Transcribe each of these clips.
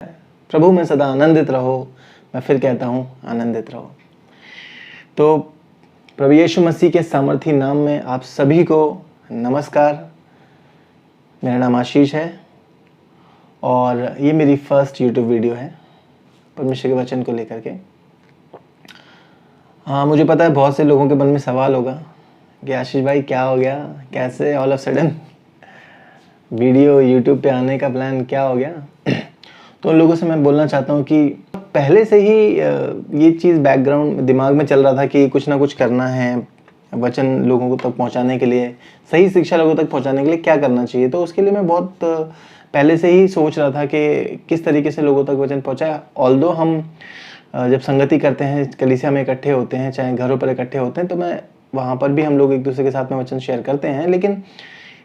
प्रभु में सदा आनंदित रहो। मैं फिर कहता हूँ आनंदित रहो। तो प्रभु यीशु मसीह के सामर्थी नाम में आप सभी को नमस्कार। मेरा नाम आशीष है और ये मेरी फर्स्ट यूट्यूब वीडियो है परमेश्वर के वचन को लेकर के। हाँ, मुझे पता है बहुत से लोगों के मन में सवाल होगा कि आशीष भाई क्या हो गया, कैसे all of sudden video YouTube पे आने का प्लान क्या हो गया। तो उन लोगों से मैं बोलना चाहता हूँ कि पहले से ही ये चीज़ बैकग्राउंड दिमाग में चल रहा था कि कुछ ना कुछ करना है, वचन लोगों को तक पहुँचाने के लिए, सही शिक्षा लोगों तक पहुँचाने के लिए क्या करना चाहिए। तो उसके लिए मैं बहुत पहले से ही सोच रहा था कि किस तरीके से लोगों तक वचन पहुँचाए। ऑल्दो हम जब संगति करते हैं, कलीसिया में इकट्ठे होते हैं, चाहे घरों पर इकट्ठे होते हैं, तो मैं वहाँ पर भी हम लोग एक दूसरे के साथ में वचन शेयर करते हैं। लेकिन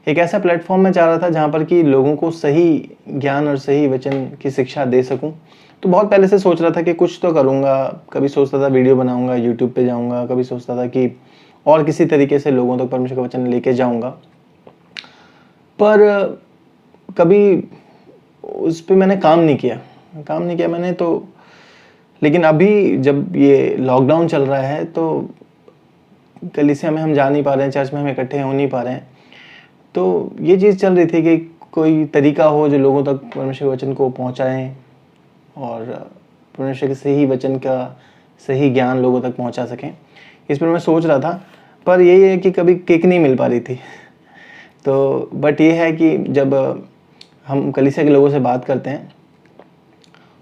एक ऐसा प्लेटफॉर्म में चाह रहा था जहाँ पर कि लोगों को सही ज्ञान और सही वचन की शिक्षा दे सकूं। तो बहुत पहले से सोच रहा था कि कुछ तो करूँगा। कभी सोचता था वीडियो बनाऊँगा, यूट्यूब पे जाऊँगा, कभी सोचता था कि और किसी तरीके से लोगों तक परमेश्वर का वचन लेके जाऊँगा, पर कभी उस पर मैंने काम नहीं किया मैंने। तो लेकिन अभी जब ये लॉकडाउन चल रहा है तो कलीसिया में हम जा नहीं पा रहे हैं, चर्च में हम इकट्ठे हो नहीं पा रहे हैं, तो ये चीज़ चल रही थी कि कोई तरीका हो जो लोगों तक परमेश्वर के वचन को पहुंचाएं और परमेश्वर के सही वचन का सही ज्ञान लोगों तक पहुंचा सकें। इस पर मैं सोच रहा था, पर यही है कि कभी किक नहीं मिल पा रही थी। तो बट ये है कि जब हम कलीसिया के लोगों से बात करते हैं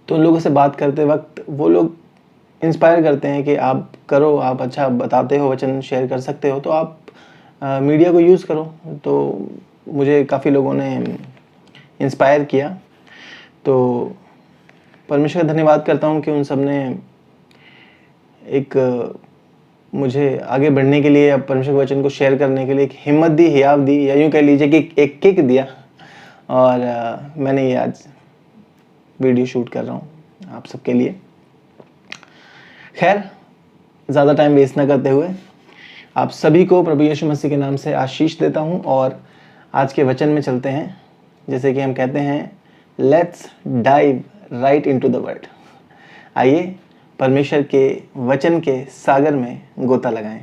तो उन लोगों से बात करते वक्त वो लोग इंस्पायर करते हैं कि आप करो, आप अच्छा बताते हो, वचन शेयर कर सकते हो, तो आप मीडिया को यूज़ करो। तो मुझे काफ़ी लोगों ने इंस्पायर किया। तो परमेश्वर का धन्यवाद करता हूँ कि उन सब ने एक मुझे आगे बढ़ने के लिए, परमेश्वर के वचन को शेयर करने के लिए एक हिम्मत दी, हियाव दी, या यूँ कह लीजिए कि एक किक दिया। और मैंने ये आज वीडियो शूट कर रहा हूँ आप सबके लिए। खैर, ज़्यादा टाइम वेस्ट ना करते हुए आप सभी को प्रभु यीशु मसीह के नाम से आशीष देता हूं और आज के वचन में चलते हैं। जैसे कि हम कहते हैं, let's dive right into the word. आइए परमेश्वर के वचन के सागर में गोता लगाएं।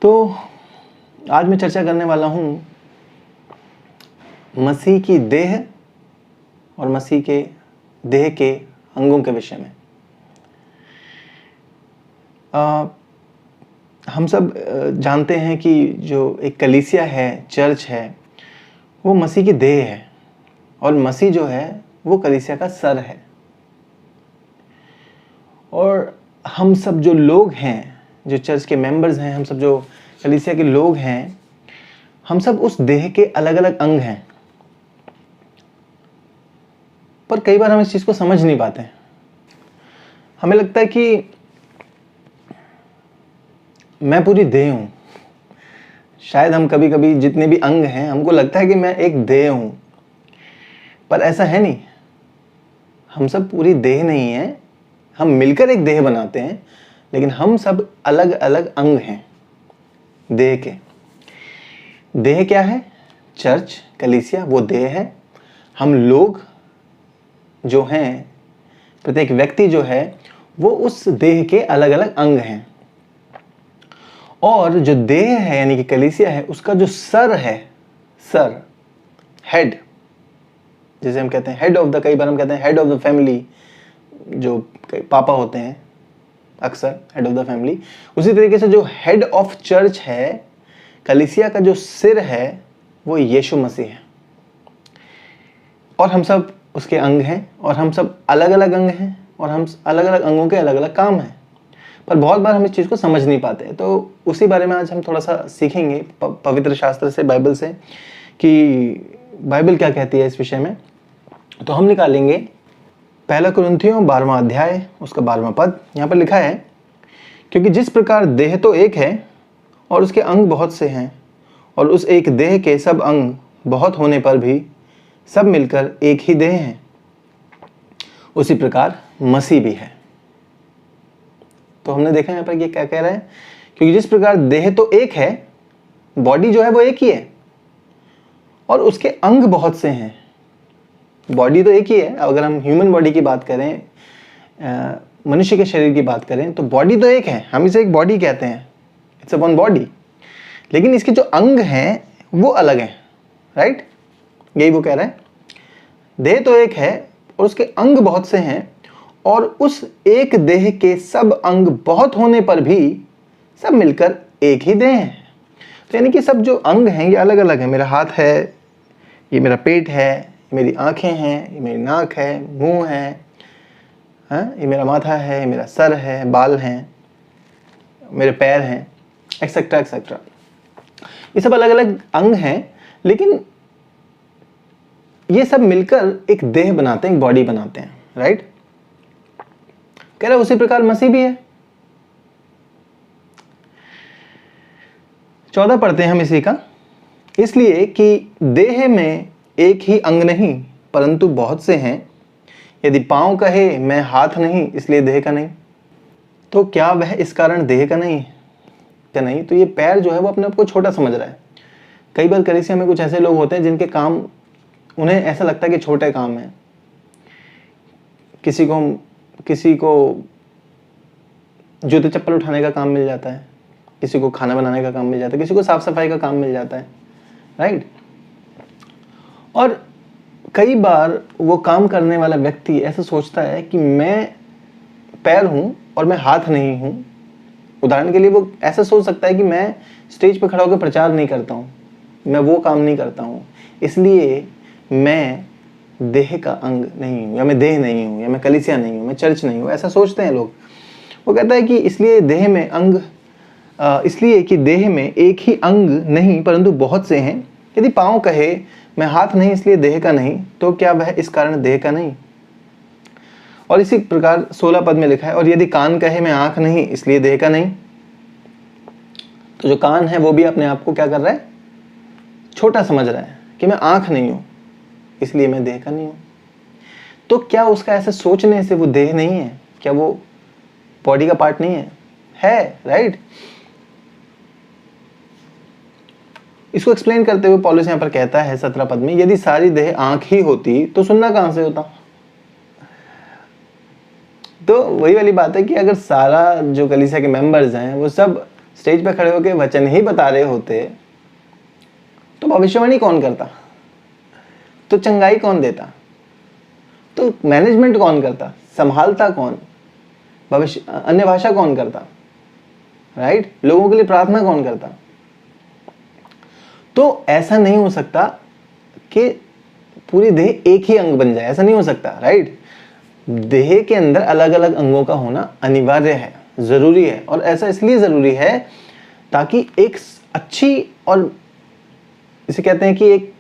तो आज मैं चर्चा करने वाला हूं मसीह की देह और मसीह के देह के अंगों के विषय में। हम सब जानते हैं कि जो एक कलीसिया है, चर्च है, वो मसीह की देह है और मसीह जो है वो कलीसिया का सर है। और हम सब जो लोग हैं, जो चर्च के मेंबर्स हैं, हम सब जो कलीसिया के लोग हैं, हम सब उस देह के अलग अलग अंग हैं। पर कई बार हम इस चीज़ को समझ नहीं पाते। हमें लगता है कि मैं पूरी देह हूँ। शायद हम कभी कभी जितने भी अंग हैं, हमको लगता है कि मैं एक देह हूँ, पर ऐसा है नहीं। हम सब पूरी देह नहीं है, हम मिलकर एक देह बनाते हैं, लेकिन हम सब अलग अलग अंग हैं देह के। देह क्या है? चर्च, कलीसिया, वो देह है। हम लोग जो हैं, प्रत्येक व्यक्ति जो है, वो उस देह के अलग अलग अंग हैं। और जो देह है यानी कि कलीसिया है, उसका जो सर है, सर, हेड, जैसे हम कहते हैं हेड ऑफ द, कई बार हम कहते हैं हेड ऑफ द फैमिली, जो पापा होते हैं अक्सर हेड ऑफ द फैमिली। उसी तरीके से जो हेड ऑफ चर्च है, कलीसिया का जो सिर है, वो यीशु मसीह है। और हम सब उसके अंग हैं और हम सब अलग अलग अंग हैं और हम अलग अलग अंगों के अलग अलग काम हैं। पर बहुत बार हम इस चीज़ को समझ नहीं पाते। तो उसी बारे में आज हम थोड़ा सा सीखेंगे पवित्र शास्त्र से, बाइबल से, कि बाइबल क्या कहती है इस विषय में। तो हम निकालेंगे 1 कुरिन्थियों 12वां अध्याय, उसका 12वां पद। यहाँ पर लिखा है, क्योंकि जिस प्रकार देह तो एक है और उसके अंग बहुत से हैं, और उस एक देह के सब अंग बहुत होने पर भी सब मिलकर एक ही देह हैं, उसी प्रकार मसीह भी है। तो हमने देखा यहाँ पर ये क्या कह रहा है, क्योंकि जिस प्रकार देह तो एक है, बॉडी जो है वो एक ही है, और उसके अंग बहुत से हैं। बॉडी तो एक ही है। अगर हम ह्यूमन बॉडी की बात करें, मनुष्य के शरीर की बात करें, तो बॉडी तो एक है, हम इसे एक बॉडी कहते हैं, इट्स अ वन बॉडी। लेकिन इसके जो अंग हैं वो अलग हैं, राइट? यही वो कह रहे हैं, देह तो एक है और उसके अंग बहुत से हैं, और उस एक देह के सब अंग बहुत होने पर भी सब मिलकर एक ही देह है। तो यानी कि सब जो अंग हैं ये अलग अलग हैं। मेरा हाथ है, ये मेरा पेट है, ये मेरी आंखें हैं, ये मेरी नाक है, मुंह है, ये मेरा माथा है, ये मेरा सर है, बाल हैं, मेरे पैर हैं, एक्सेट्रा एक्सेट्रा। ये सब अलग अलग अंग हैं, लेकिन ये सब मिलकर एक देह बनाते हैं, एक बॉडी बनाते हैं, राइट? कह रहा उसी प्रकार मसीह भी है। 14 पढ़ते हैं हम इसी का। इसलिए कि देह में एक ही अंग नहीं परंतु बहुत से हैं। यदि पांव कहे मैं हाथ नहीं, इसलिए देह का नहीं, तो क्या वह इस कारण देह का नहीं? क्या नहीं? तो ये पैर जो है वो अपने आप को छोटा समझ रहा है। कई बार कलीसिया में कुछ ऐसे लोग होते हैं जिनके काम, उन्हें ऐसा लगता है कि छोटे काम है। किसी को जूते चप्पल उठाने का काम मिल जाता है, किसी को खाना बनाने का काम मिल जाता है, किसी को साफ सफाई का काम मिल जाता है, राइट? और कई बार वो काम करने वाला व्यक्ति ऐसा सोचता है कि मैं पैर हूं और मैं हाथ नहीं हूं। उदाहरण के लिए वो ऐसा सोच सकता है कि मैं स्टेज पर खड़ा होकर प्रचार नहीं करता हूं, मैं वो काम नहीं करता हूं, इसलिए मैं देह का अंग नहीं हूं, या मैं देह नहीं हूं, या मैं कलीसिया नहीं हूं, मैं चर्च नहीं हूं। ऐसा सोचते हैं लोग। वो कहता है कि इसलिए कि देह में एक ही अंग नहीं परंतु बहुत से हैं। यदि पांव कहे मैं हाथ नहीं, इसलिए देह का नहीं, तो क्या वह इस कारण देह का नहीं? और इसी प्रकार 16 पद में लिखा है, और यदि कान कहे मैं आंख नहीं, इसलिए देह का नहीं। तो जो कान है वो भी अपने आप को क्या कर रहा है? छोटा समझ रहा है कि मैं आंख नहीं हूं, इसलिए मैं देह का नहीं हूं। तो क्या उसका ऐसे सोचने से वो देह नहीं है? क्या वो बॉडी का पार्ट नहीं है, राइट? इसको एक्सप्लेन करते हुए पौलुस यहाँ पर कहता है 17 पद में, यदि सारी देह आंख ही होती तो सुनना कहां से होता? तो वही वाली बात है कि अगर सारा जो कलीसिया के मेंबर्स हैं वो सब स्टेज पे खड़े होकर वचन ही बता रहे होते तो भविष्यवाणी कौन करता? तो चंगाई कौन देता? तो मैनेजमेंट कौन करता? संभालता कौन? भविष्य अन्य भाषा कौन करता? राइट? लोगों के लिए प्रार्थना कौन करता? तो ऐसा नहीं हो सकता कि पूरी देह एक ही अंग बन जाए, ऐसा नहीं हो सकता, राइट? देह के अंदर अलग अलग अंगों का होना अनिवार्य है, जरूरी है। और ऐसा इसलिए जरूरी है ताकि एक अच्छी, और इसे कहते हैं कि एक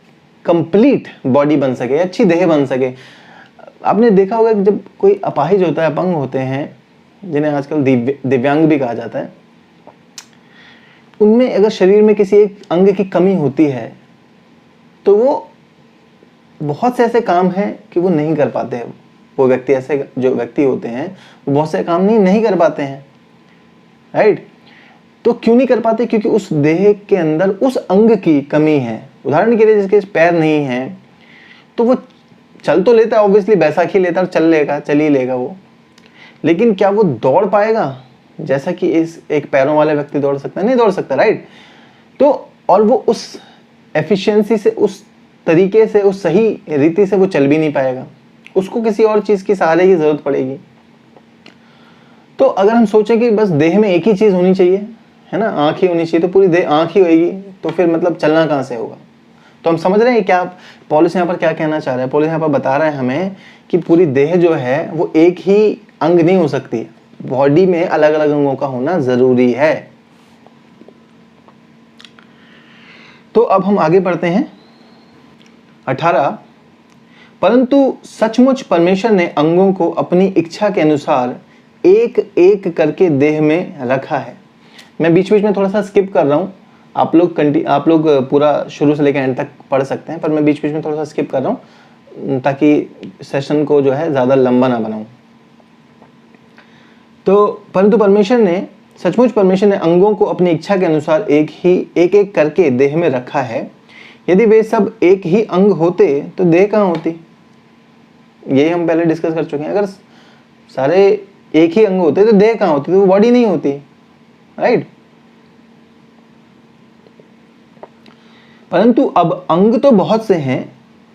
कंप्लीट बॉडी बन सके, अच्छी देह बन सके। आपने देखा होगा कि जब कोई अपाहिज होता है, अपंग होते हैं, जिन्हें आजकल दिव्यांग भी कहा जाता है, उनमें अगर शरीर में किसी एक अंग की कमी होती है तो वो बहुत से ऐसे काम हैं कि वो नहीं कर पाते हैं। वो व्यक्ति, ऐसे जो व्यक्ति होते हैं वो बहुत से काम नहीं कर पाते हैं, राइट? तो क्यों नहीं कर पाते? क्योंकि उस देह के अंदर उस अंग की कमी है। उदाहरण के लिए जिसके पैर नहीं है तो वो चल तो लेता है, ऑब्वियसली बैसाखी लेता है, चल ही लेगा वो, लेकिन क्या वो दौड़ पाएगा जैसा कि एक पैरों वाले व्यक्ति दौड़ सकता है? नहीं दौड़ सकता, राइट? तो और वो उस एफिशिएंसी से, उस तरीके से, उस सही रीति से वो चल भी नहीं पाएगा, उसको किसी और चीज की सहारे की जरूरत पड़ेगी। तो अगर हम सोचें कि बस देह में एक ही चीज होनी चाहिए, है ना, आंख ही होनी चाहिए, तो पूरी देह आंख ही होगी, तो फिर मतलब चलना कहां से होगा? तो हम समझ रहे हैं क्या पौलुस यहाँ पर क्या कहना चाह रहा है? पौलुस यहाँ पर बता रहा है हमें कि पूरी देह जो है वो एक ही अंग नहीं हो सकती, बॉडी में अलग अलग अंगों का होना जरूरी है। तो अब हम आगे बढ़ते हैं 18। परंतु सचमुच परमेश्वर ने अंगों को अपनी इच्छा के अनुसार एक एक करके देह में रखा है। मैं बीच बीच में थोड़ा सा स्किप कर रहा हूं, आप लोग पूरा शुरू से लेकर एंड तक पढ़ सकते हैं, पर मैं बीच बीच में थोड़ा सा स्किप कर रहा हूं ताकि सेशन को जो है ज्यादा लंबा ना बनाऊं। तो परंतु सचमुच परमेश्वर ने अंगों को अपनी इच्छा के अनुसार एक करके देह में रखा है। यदि वे सब एक ही अंग होते तो देह कहाँ होती? यही हम पहले डिस्कस कर चुके हैं, अगर सारे एक ही अंग होते तो देह कहाँ होती, तो वो बॉडी नहीं होती, राइट। परंतु अब अंग तो बहुत से हैं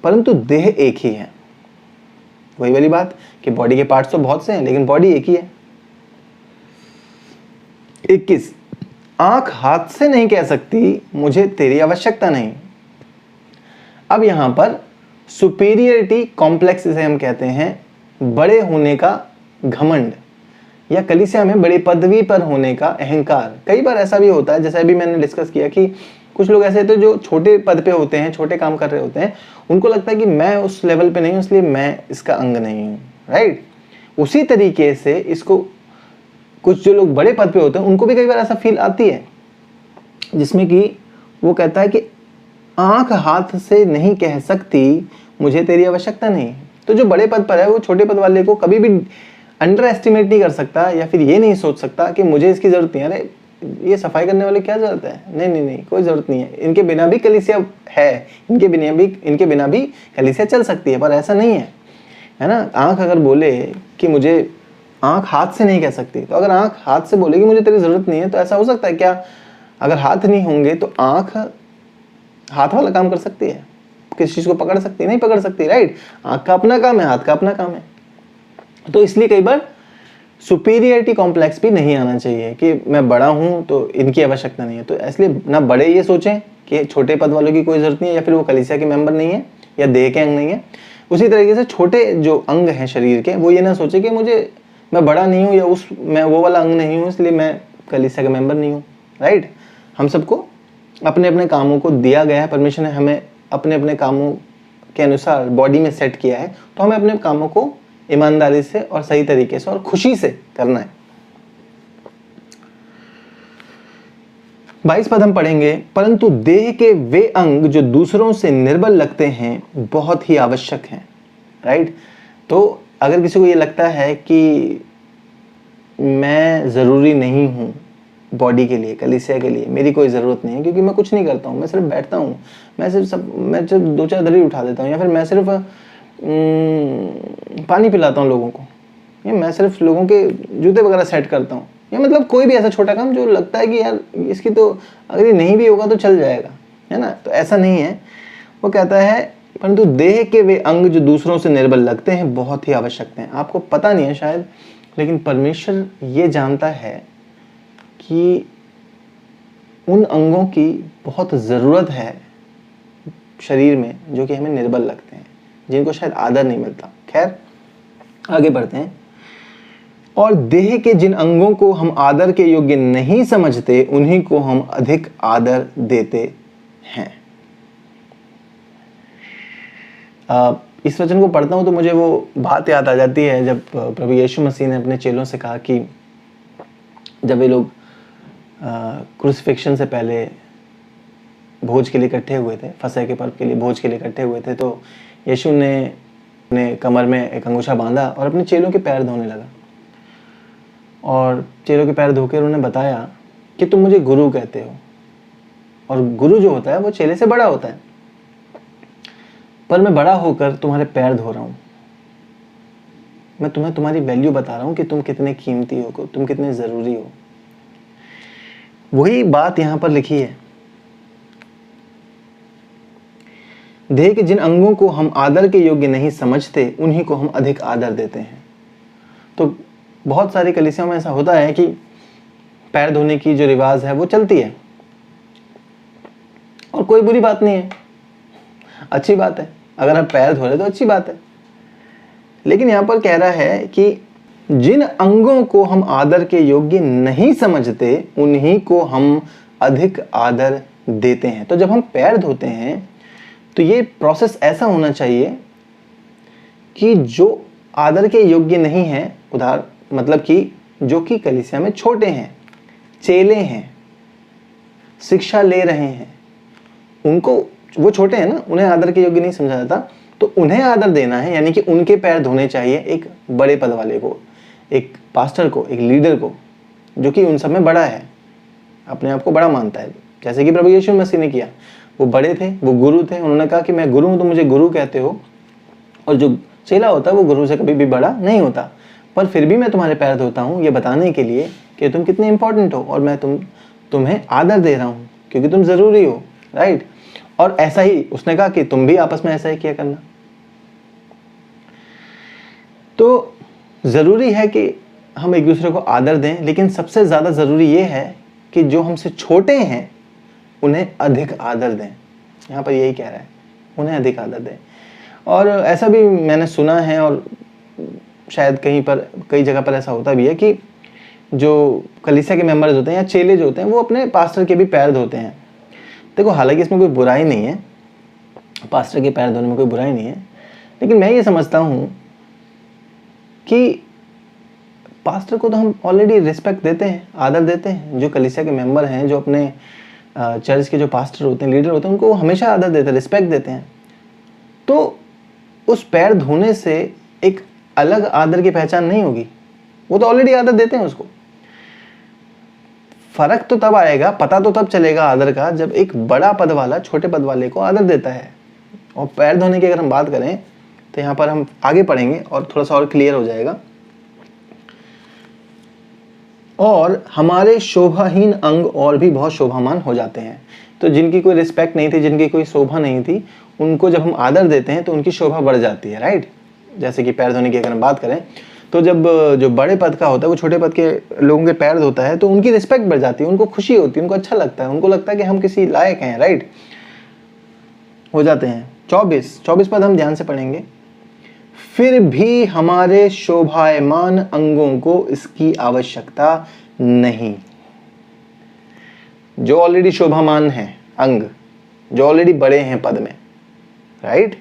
परंतु देह एक ही है। वही वाली बात कि बॉडी के पार्ट्स तो बहुत से हैं लेकिन बॉडी एक ही है। 21, आंख हाथ से नहीं कह सकती मुझे तेरी आवश्यकता नहीं। अब यहां पर सुपीरियरिटी कॉम्प्लेक्स इसे हम कहते हैं, बड़े होने का घमंड या कलीसिया में बड़ी पदवी पर होने का अहंकार। कई बार ऐसा भी होता है, जैसे अभी मैंने डिस्कस किया कि कुछ लोग ऐसे होते हैं जो छोटे पद पे होते हैं, छोटे काम कर रहे होते हैं, उनको लगता है कि मैं उस लेवल पे नहीं हूं इसलिए मैं इसका अंग नहीं हूं, राइट। उसी तरीके से इसको कुछ जो लोग बड़े पद पे होते हैं उनको भी कई बार ऐसा फील आती है जिसमें कि वो कहता है कि आंख हाथ से नहीं कह सकती मुझे तेरी आवश्यकता नहीं। तो जो बड़े पद पर है वो छोटे पद वाले को कभी भी अंडर एस्टिमेट नहीं कर सकता या फिर ये नहीं सोच सकता कि मुझे इसकी जरूरत नहीं है, अरे ये सफाई करने वाले क्या जरूरत है, नहीं नहीं नहीं कोई जरूरत नहीं है, इनके बिना भी कलीसिया है, इनके बिना भी कलीसिया चल सकती है। पर ऐसा नहीं है ना। आंख अगर बोले कि मुझे, आंख हाथ से नहीं कह सकती, तो अगर आंख हाथ से बोले कि मुझे तेरी जरूरत नहीं है, तो ऐसा हो सकता है क्या अगर हाथ नहीं होंगे तो आंख हाथ वाला काम कर सकती है, किसी चीज को पकड़ सकती है, नहीं पकड़ सकती, राइट। आंख का अपना काम है, हाथ का अपना काम है। तो इसलिए कई बार सुपीरियरिटी कॉम्प्लेक्स भी नहीं आना चाहिए कि मैं बड़ा हूं तो इनकी आवश्यकता नहीं है। तो इसलिए ना बड़े ये सोचें कि छोटे पद वालों की कोई जरूरत नहीं है या फिर वो कलीसिया के मेंबर नहीं है या देह के अंग नहीं है। उसी तरीके से छोटे जो अंग हैं शरीर के, वो ये ना सोचे कि मैं बड़ा नहीं हूँ या मैं वो वाला अंग नहीं हूँ इसलिए मैं कलीसिया का मेंबर नहीं हूँ, राइट। हम सबको अपने अपने कामों को दिया गया है, परमेश्वर ने हमें अपने अपने कामों के अनुसार बॉडी में सेट किया है, तो हमें अपने कामों को ईमानदारी से और सही तरीके से और खुशी से करना है। 22 पद हम पढ़ेंगे, परंतु देह के वे अंग जो दूसरों से निर्बल लगते हैं बहुत ही आवश्यक हैं, राइट। तो अगर किसी को ये लगता है कि मैं ज़रूरी नहीं हूँ बॉडी के लिए, कलीसिया के लिए मेरी कोई ज़रूरत नहीं है क्योंकि मैं कुछ नहीं करता हूँ, मैं सिर्फ बैठता हूँ, मैं सिर्फ 2-4 दरी उठा देता हूँ, या फिर मैं सिर्फ पानी पिलाता हूँ लोगों को, या मैं सिर्फ लोगों के जूते वगैरह सेट करता हूँ, या मतलब कोई भी ऐसा छोटा काम जो लगता है कि यार इसकी तो अगर ये नहीं भी होगा तो चल जाएगा, है ना। तो ऐसा नहीं है। वो कहता है परंतु देह के वे अंग जो दूसरों से निर्बल लगते हैं बहुत ही आवश्यक हैं। आपको पता नहीं है शायद, लेकिन परमेश्वर ये जानता है कि उन अंगों की बहुत ज़रूरत है शरीर में जो कि हमें निर्बल लगते हैं, जिनको शायद आदर नहीं मिलता। खैर आगे बढ़ते हैं। और देह के जिन अंगों को हम आदर के योग्य नहीं समझते उन्हीं को हम अधिक आदर देते हैं। इस वचन को पढ़ता हूं तो मुझे वो बात याद आ जाती है जब प्रभु यीशु मसीह ने अपने चेलों से कहा कि जब वे लोग क्रूसिफिक्शन से पहले भोज के लिए इकट्ठे हुए थे, फसह के पर्व के लिए भोज के लिए इकट्ठे हुए थे, तो यीशु ने अपने कमर में एक अंगूछा बांधा और अपने चेलों के पैर धोने लगा। और चेलों के पैर धोकर उन्होंने बताया कि तुम मुझे गुरु कहते हो, और गुरु जो होता है वो चेले से बड़ा होता है, पर मैं बड़ा होकर तुम्हारे पैर धो रहा हूँ। मैं तुम्हें तुम्हारी वैल्यू बता रहा हूँ कि तुम कितने कीमती हो, तुम कितने ज़रूरी हो। वही बात यहाँ पर लिखी है। देह के जिन अंगों को हम आदर के योग्य नहीं समझते उन्हीं को हम अधिक आदर देते हैं। तो बहुत सारी कलीसियाओं में ऐसा होता है कि पैर धोने की जो रिवाज है वो चलती है, और कोई बुरी बात नहीं है, अच्छी बात है। अगर आप पैर धो रहे तो अच्छी बात है। लेकिन यहाँ पर कह रहा है कि जिन अंगों को हम आदर के योग्य नहीं समझते उन्हीं को हम अधिक आदर देते हैं। तो जब हम पैर धोते हैं तो ये प्रोसेस ऐसा होना चाहिए कि जो आदर के योग्य नहीं है, मतलब कि जो कि कलीसिया में छोटे हैं, चेले हैं, शिक्षा ले रहे हैं, उनको, वो छोटे हैं ना, उन्हें आदर के योग्य नहीं समझा जाता, तो उन्हें आदर देना है, यानी कि उनके पैर धोने चाहिए एक बड़े पद वाले को, एक पास्टर को, एक लीडर को, जो कि उन सब में बड़ा है, अपने आप को बड़ा मानता है, जैसे कि प्रभु यीशु मसीह ने किया। वो बड़े थे, वो गुरु थे, उन्होंने कहा कि मैं गुरु हूं तो मुझे गुरु कहते हो, और जो चेला होता है वो गुरु से कभी भी बड़ा नहीं होता, पर फिर भी मैं तुम्हारे पैर धोता हूँ ये बताने के लिए कि तुम कितने इंपॉर्टेंट हो और मैं तुम्हें आदर दे रहा हूँ क्योंकि तुम ज़रूरी हो, राइट। और ऐसा ही उसने कहा कि तुम भी आपस में ऐसा ही किया करना। तो ज़रूरी है कि हम एक दूसरे को आदर दें, लेकिन सबसे ज़्यादा ज़रूरी ये है कि जो हमसे छोटे हैं उन्हें अधिक आदर दें। यहाँ पर यही कह रहा है, उन्हें अधिक आदर दें। और ऐसा भी मैंने सुना है और शायद कई जगह पर ऐसा होता भी है कि जो कलीसिया के मेंबर्स होते हैं या चेले जो होते हैं वो अपने पास्टर के भी पैर धोते हैं। देखो, हालांकि इसमें कोई बुराई नहीं है, पास्टर के पैर धोने में कोई बुराई नहीं है, लेकिन मैं ये समझता हूँ कि पास्टर को तो हम ऑलरेडी रिस्पेक्ट देते हैं, आदर देते हैं। जो कलीसिया के मेंबर हैं, जो अपने चर्च के जो पास्टर होते हैं, लीडर होते हैं, उनको हमेशा आदर देते हैं, रिस्पेक्ट देते हैं। तो उस पैर धोने से एक अलग आदर की पहचान नहीं होगी, वो तो ऑलरेडी आदर देते हैं उसको। फर्क तो तब आएगा, पता तो तब चलेगा आदर का, जब एक बड़ा पद वाला छोटे पद वाले को आदर देता है। और पैर धोने की अगर हम बात करें तो यहाँ पर हम आगे पढ़ेंगे और थोड़ा सा और क्लियर हो जाएगा। और हमारे शोभाहीन अंग और भी बहुत शोभामान हो जाते हैं। तो जिनकी कोई रिस्पेक्ट नहीं थी, जिनकी कोई शोभा नहीं थी, उनको जब हम आदर देते हैं तो उनकी शोभा बढ़ जाती है, राइट। जैसे कि पैर धोने की अगर हम बात करें तो जब जो बड़े पद का होता है वो छोटे पद के लोगों के पैर धोता है तो उनकी रिस्पेक्ट बढ़ जाती है, उनको खुशी होती है, उनको अच्छा लगता है, उनको लगता है कि हम किसी लायक हैं, राइट, हो जाते हैं। 24 पद हम ध्यान से पढ़ेंगे। फिर भी हमारे शोभायमान अंगों को इसकी आवश्यकता नहीं। जो ऑलरेडी शोभामान हैं अंग, जो ऑलरेडी बड़े हैं पद में, राइट,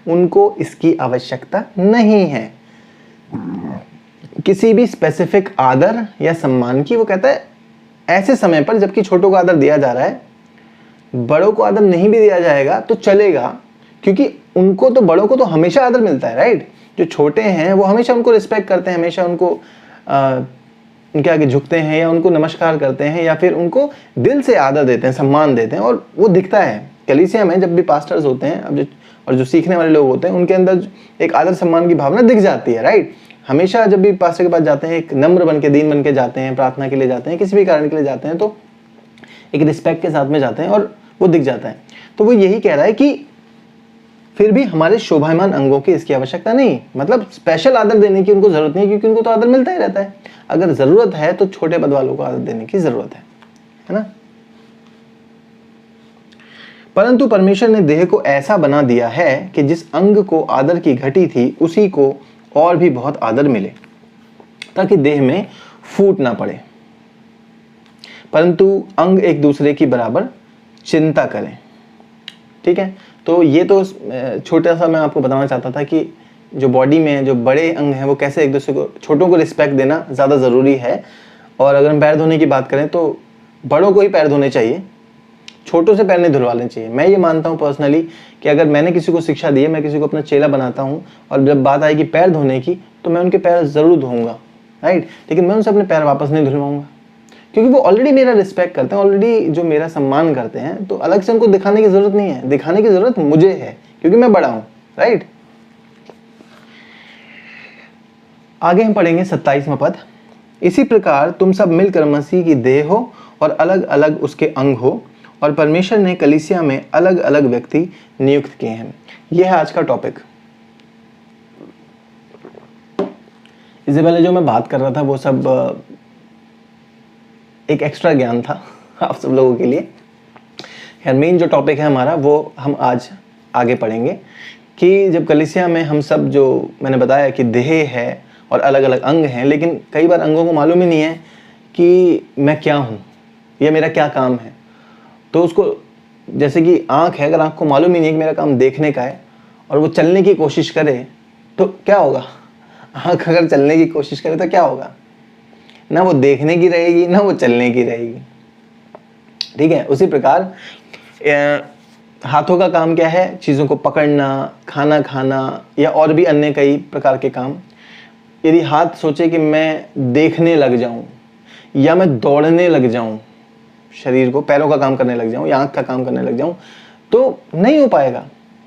उनको इसकी आवश्यकता नहीं है किसी भी स्पेसिफिक आदर या सम्मान की। वो कहता है ऐसे समय पर जबकि छोटों को आदर दिया जा रहा है, बड़ों को आदर नहीं भी दिया जाएगा तो चलेगा, क्योंकि उनको तो, बड़ों को तो हमेशा आदर मिलता है, राइट। जो छोटे हैं वो हमेशा उनको रिस्पेक्ट करते हैं, हमेशा उनको उनके आगे झुकते हैं या उनको नमस्कार करते हैं या फिर उनको दिल से आदर देते हैं, सम्मान देते हैं। और वो दिखता है कलीसिया में जब भी पास्टर्स होते हैं अब और जो सीखने वाले लोग होते हैं, उनके अंदर एक आदर सम्मान की भावना दिख जाती है, राइट। हमेशा जब भी पास्टर के पास जाते हैं एक नम्र बन के, दीन बन के जाते हैं, प्रार्थना के लिए जाते हैं, किसी भी कारण के लिए जाते हैं, तो एक रिस्पेक्ट के साथ में जाते हैं और वो दिख जाता है। तो वो यही कह रहा है कि फिर भी हमारे शोभायमान अंगों की इसकी आवश्यकता नहीं, मतलब स्पेशल आदर देने की उनको जरूरत नहीं, क्योंकि उनको तो आदर मिलता ही रहता है। अगर जरूरत है तो छोटे पद वालों को आदर देने की जरूरत है ना। परंतु परमेश्वर ने देह को ऐसा बना दिया है कि जिस अंग को आदर की घटी थी उसी को और भी बहुत आदर मिले, ताकि देह में फूट ना पड़े, परंतु अंग एक दूसरे की बराबर चिंता करें। ठीक है, तो ये तो छोटा सा मैं आपको बताना चाहता था कि जो बॉडी में जो बड़े अंग हैं वो कैसे एक दूसरे को, छोटों को रिस्पेक्ट देना ज़्यादा ज़रूरी है। और अगर हम पैर धोने की बात करें तो बड़ों को ही पैर धोने चाहिए, छोटों से पैर नहीं धुलवाने चाहिए। मैं ये मानता हूँ पर्सनली कि अगर मैंने किसी को शिक्षा दी है, मैं किसी को अपना चेला बनाता हूँ और जब बात आएगी पैर धोने की तो मैं उनके पैर ज़रूर धोऊंगा, राइट, लेकिन मैं उनसे अपने पैर वापस नहीं धुलवाऊंगा, क्योंकि वो ऑलरेडी मेरा रिस्पेक्ट करते हैं, ऑलरेडी जो मेरा सम्मान करते हैं। तो अलग से उनको दिखाने की ज़रूरत नहीं है, दिखाने की ज़रूरत मुझे है क्योंकि मैं बड़ा हूँ, राइट। आगे हम पढ़ेंगे 27वां पद। इसी प्रकार तुम सब मिलकर मसीह की देह हो और अलग अलग उसके अंग हो, और परमेश्वर ने कलीसिया में अलग अलग व्यक्ति नियुक्त किए हैं। यह है आज का टॉपिक। इससे पहले जो मैं बात कर रहा था वो सब एक एक्स्ट्रा ज्ञान था आप सब लोगों के लिए। खैर, मेन जो टॉपिक है हमारा वो हम आज आगे पढ़ेंगे कि जब कलीसिया में हम सब, जो मैंने बताया कि देह है और अलग अलग अंग हैं, लेकिन कई बार अंगों को मालूम ही नहीं है कि मैं क्या हूँ या मेरा क्या काम है। तो उसको, जैसे कि आँख है, अगर आँख को मालूम ही नहीं है कि मेरा काम देखने का है और वो चलने की कोशिश करे तो क्या होगा। आँख अगर चलने की कोशिश करे तो क्या होगा, ना वो देखने की रहेगी ना वो चलने की रहेगी। ठीक है, उसी प्रकार हाथों का काम क्या है, चीज़ों को पकड़ना, खाना खाना या और भी अन्य कई प्रकार के काम। यदि हाथ सोचे कि मैं देखने लग जाऊं या मैं दौड़ने लग जाऊं, शरीर को, पैरों का काम करने लग जाऊं या आँख का काम करने लग जाऊं, तो नहीं हो पाएगा।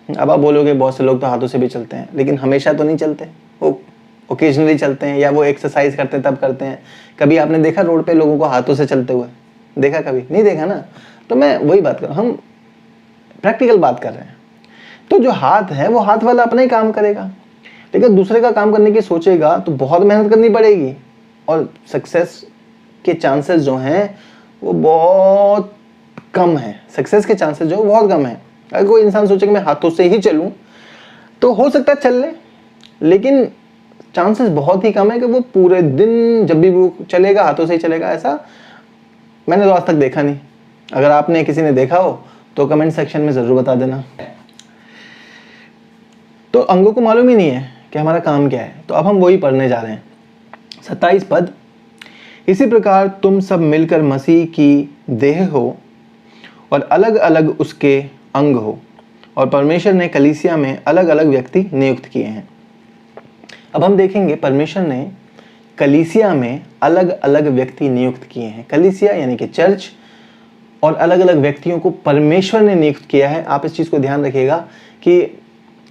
अब आप बोलोगे बहुत से लोग तो हाथों से भी चलते हैं, लेकिन हमेशा तो नहीं चलते, वो ओकेजनली चलते हैं, या वो एक्सरसाइज करते हैं तब करते हैं। कभी आपने देखा रोड पे लोगों को हाथों से चलते हुए? देखा? कभी नहीं देखा ना। तो मैं वही बात कर रहा हूँ, हम प्रैक्टिकल बात कर रहे हैं। तो जो हाथ है वो हाथ वाला अपना ही काम करेगा, लेकिन दूसरे का काम करने की सोचेगा तो बहुत मेहनत करनी पड़ेगी, और सक्सेस के चांसेस जो हैं वो बहुत कम है। सक्सेस के चांसेस जो बहुत कम है। अगर कोई इंसान सोचे कि मैं हाथों से ही चलूं, तो हो सकता है चल ले, लेकिन चांसेस बहुत ही कम है कि वो पूरे दिन जब भी वो चलेगा हाथों से ही चलेगा। ऐसा मैंने तो आज तक देखा नहीं। अगर आपने किसी ने देखा हो तो कमेंट सेक्शन में ज़रूर बता देना। तो अंगों को मालूम ही नहीं है कि हमारा काम क्या है। तो अब हम वही पढ़ने जा रहे हैं। 27 पद, इसी प्रकार तुम सब मिलकर मसीह की देह हो और अलग अलग उसके अंग हो, और परमेश्वर ने कलीसिया में अलग अलग व्यक्ति नियुक्त किए हैं। अब हम देखेंगे परमेश्वर ने कलीसिया में अलग अलग व्यक्ति नियुक्त किए हैं। कलीसिया यानी कि चर्च, और अलग अलग व्यक्तियों को परमेश्वर ने नियुक्त किया है। आप इस चीज़ को ध्यान रखिएगा कि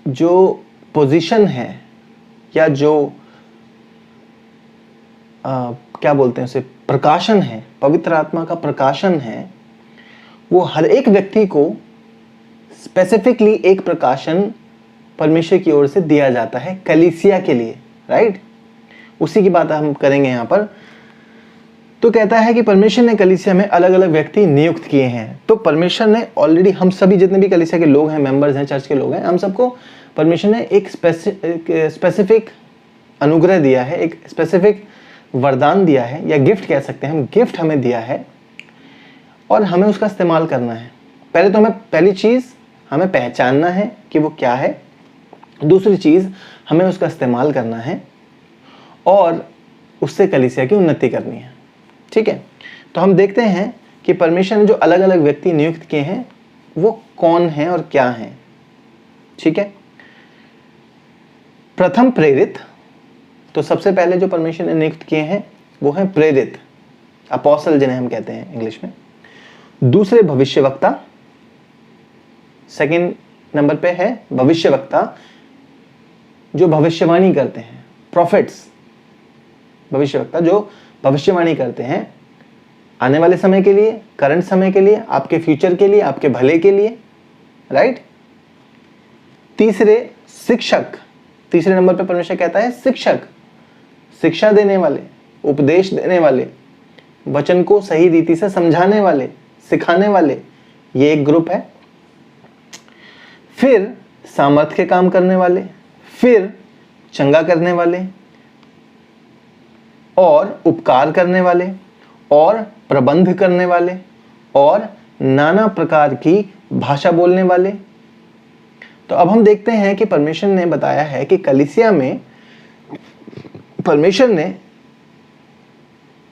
जो पोजीशन है, या जो क्या बोलते हैं उसे, प्रकाशन है, पवित्र आत्मा का प्रकाशन है, वो हर एक व्यक्ति को स्पेसिफिकली एक प्रकाशन परमेश्वर की ओर से दिया जाता है कलीसिया के लिए, राइट। उसी की बात हम करेंगे यहाँ पर। तो कहता है कि परमेश्वर ने कलीसिया में अलग अलग व्यक्ति नियुक्त किए हैं। तो परमेश्वर ने ऑलरेडी हम सभी जितने भी कलीसिया के लोग हैं, मेंबर्स हैं, चर्च के लोग हैं, हम सबको परमेश्वर ने एक स्पेसिफिक अनुग्रह दिया है, एक स्पेसिफिक वरदान दिया है, या गिफ्ट कह सकते हैं हम। गिफ्ट हमें दिया है और हमें उसका इस्तेमाल करना है। पहले तो हमें पहली चीज़ हमें पहचानना है कि वो क्या है। दूसरी चीज़ हमें उसका इस्तेमाल करना है, और उससे कलीसिया की उन्नति करनी है। ठीक है। तो हम देखते हैं कि परमेश्वर ने जो अलग अलग व्यक्ति नियुक्त किए हैं वो कौन हैं और क्या हैं। ठीक है। प्रथम प्रेरित, तो सबसे पहले जो परमेश्वर ने नियुक्त किए हैं वो हैं प्रेरित, अपोस्टल जिन्हें हम कहते हैं इंग्लिश में। दूसरे भविष्यवक्ता, सेकंड नंबर पे है भविष्यवक्ता, जो भविष्यवाणी करते हैं, प्रॉफिट्स, भविष्यवक्ता जो भविष्यवाणी करते हैं आने वाले समय के लिए, करंट समय के लिए, आपके फ्यूचर के लिए, आपके भले के लिए, राइट। तीसरे शिक्षक, तीसरे नंबर पे परमेश्वर कहता है शिक्षक, शिक्षा देने वाले, उपदेश देने वाले, वचन को सही रीति से समझाने वाले, सिखाने वाले, ये एक ग्रुप है। फिर सामर्थ्य के काम करने वाले, फिर चंगा करने वाले, और उपकार करने वाले, और प्रबंध करने वाले, और नाना प्रकार की भाषा बोलने वाले। तो अब हम देखते हैं कि परमेश्वर ने बताया है कि कलीसिया में परमेश्वर ने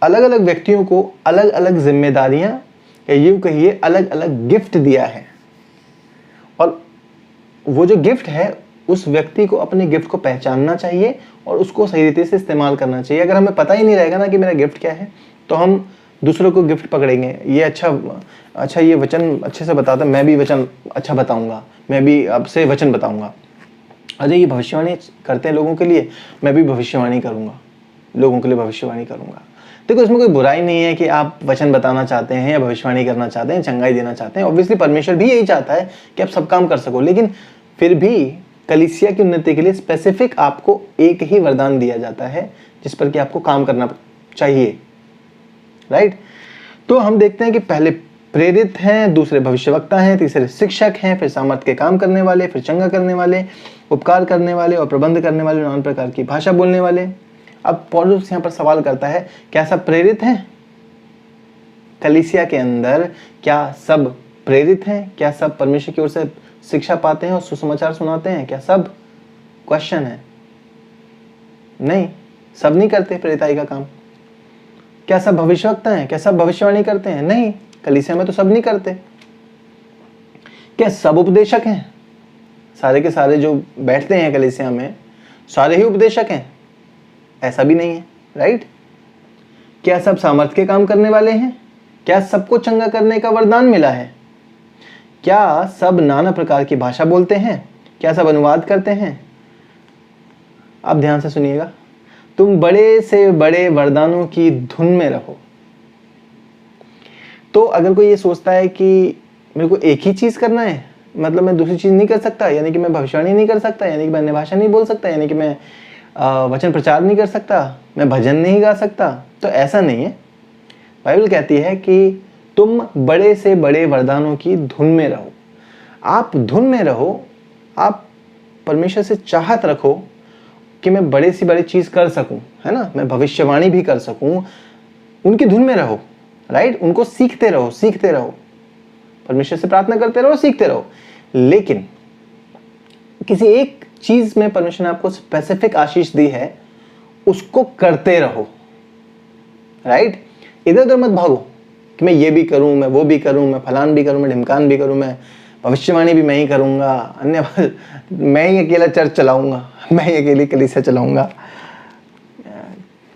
अलग अलग व्यक्तियों को अलग अलग जिम्मेदारियां, या यूं कहिए अलग अलग गिफ्ट दिया है, और वो जो गिफ्ट है उस व्यक्ति को अपने गिफ्ट को पहचानना चाहिए और उसको सही रीति से इस्तेमाल करना चाहिए। अगर हमें पता ही नहीं रहेगा ना कि मेरा गिफ्ट क्या है, तो हम दूसरों को गिफ्ट पकड़ेंगे। ये अच्छा ये वचन अच्छे से बताता, मैं भी वचन अच्छा बताऊंगा, मैं भी आपसे वचन बताऊंगा। अरे ये भविष्यवाणी करते हैं लोगों के लिए, मैं भी भविष्यवाणी करूंगा, लोगों के लिए भविष्यवाणी करूंगा। देखो इसमें कोई बुराई नहीं है कि आप वचन बताना चाहते हैं या भविष्यवाणी करना चाहते हैं, चंगाई देना चाहते हैं। ऑब्वियसली परमेश्वर भी यही चाहता है कि आप सब काम कर सको, लेकिन फिर भी कलीसिया की उन्नति के लिए स्पेसिफिक आपको एक ही वरदान दिया जाता है जिस पर कि आपको काम करना चाहिए, राइट। तो हम देखते हैं कि पहले प्रेरित हैं, दूसरे भविष्यवक्ता हैं, तीसरे शिक्षक हैं, फिर सामर्थ्य के काम करने वाले, फिर चंगा करने वाले, उपकार करने वाले, और प्रबंध करने वाले, नाना प्रकार की भाषा बोलने वाले। अब पौलुस यहाँ पर सवाल करता है, क्या सब प्रेरित हैं? कलीसिया के अंदर क्या सब प्रेरित हैं? क्या सब परमेश्वर की ओर से शिक्षा पाते हैं और सुसमाचार सुनाते हैं? क्या सब? क्वेश्चन है। नहीं, सब नहीं करते प्रेरिताई का काम। क्या सब भविष्यवक्ता हैं? क्या सब भविष्यवाणी करते हैं? नहीं, कलीसिया में तो सब नहीं करते। क्या सब उपदेशक हैं? सारे के सारे जो बैठते हैं कलीसिया में सारे ही उपदेशक हैं? ऐसा भी नहीं है, राइट। क्या सब सामर्थ्य के काम करने वाले हैं? क्या सबको चंगा करने का वरदान मिला है? क्या सब नाना प्रकार की भाषा बोलते हैं? क्या सब अनुवाद करते हैं? आप ध्यान से सुनिएगा। तुम बड़े से बड़े वरदानों की धुन में रहो। तो अगर कोई ये सोचता है कि मेरे को एक ही चीज़ करना है, मतलब मैं दूसरी चीज़ नहीं कर सकता, यानी कि मैं भविष्यवाणी नहीं कर सकता, यानी कि मैं अन्य भाषा नहीं बोल सकता, यानी कि मैं वचन प्रचार नहीं कर सकता, मैं भजन नहीं गा सकता, तो ऐसा नहीं है। बाइबल कहती है कि तुम बड़े से बड़े वरदानों की धुन में रहो। आप धुन में रहो, आप परमेश्वर से चाहत रखो कि मैं बड़े से बड़ी चीज़ कर सकूं, है ना, मैं भविष्यवाणी भी कर सकूं, उनकी धुन में रहो, राइट। उनको सीखते रहो, सीखते रहो, परमेश्वर से प्रार्थना करते रहो, सीखते रहो। लेकिन किसी एक चीज में परमेश्वर ने आपको स्पेसिफिक आशीष दी है, उसको करते रहो, राइट। इधर उधर मत भागो कि मैं ये भी करूं, मैं वो भी करूं, मैं फलान भी करूं, मैं ढिमकान भी करूं, मैं भविष्यवाणी भी मैं ही करूंगा, अन्य मैं ही अकेला चर्च चलाऊंगा, मैं ही अकेली कलीसिया चलाऊंगा,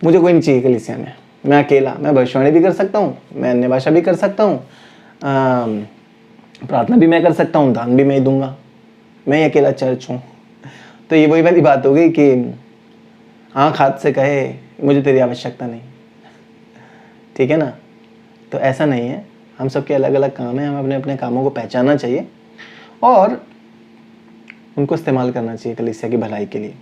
मुझे कोई नहीं चाहिए कलीसिया में, मैं अकेला, मैं भविष्यवाणी भी कर सकता हूँ, मैं अन्य भाषा भी कर सकता हूँ, प्रार्थना भी मैं कर सकता हूँ, दान भी मैं ही दूंगा, मैं ही अकेला चर्च हूँ। तो ये वही वाली बात हो गई कि आँख हाथ से कहे मुझे तेरी आवश्यकता नहीं, ठीक है ना। तो ऐसा नहीं है, हम सबके अलग अलग काम हैं, हमें अपने अपने कामों को पहचानना चाहिए और उनको इस्तेमाल करना चाहिए कलीसिया की भलाई के लिए।